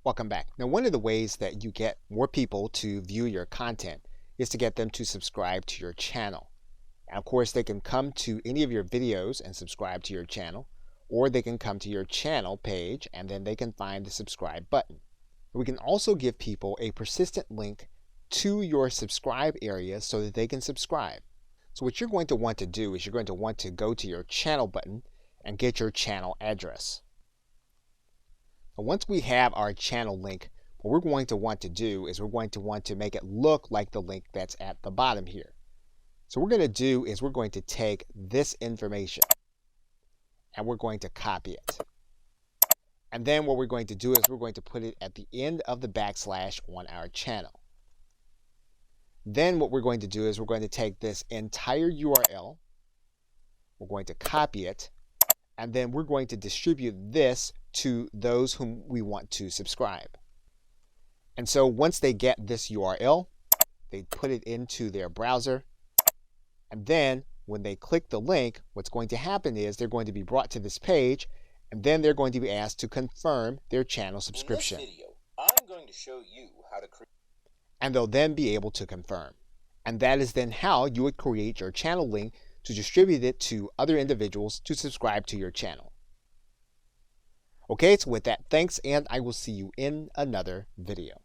Welcome back. Now, one of the ways that you get more people to view your content is to get them to subscribe to your channel. And of course, they can come to any of your videos and subscribe to your channel, or they can come to your channel page and then they can find the subscribe button. We can also give people a persistent link to your subscribe area so that they can subscribe. So what you're going to want to do is you're going to want to go to your channel button and get your channel address. Now, once we have our channel link, what we're going to want to do is we're going to want to make it look like the link that's at the bottom here. So what we're going to do is we're going to take this information and we're going to copy it. And then what we're going to do is we're going to put it at the end of the backslash on our channel. Then what we're going to do is we're going to take this entire URL, we're going to copy it, and then we're going to distribute this to those whom we want to subscribe. And so once they get this URL, they put it into their browser, and then when they click the link, what's going to happen is they're going to be brought to this page, and then they're going to be asked to confirm their channel subscription. In this video, I'm going to show you how to create, and they'll then be able to confirm. And that is then how you would create your channel link to distribute it to other individuals to subscribe to your channel. Okay, so with that, thanks, and I will see you in another video.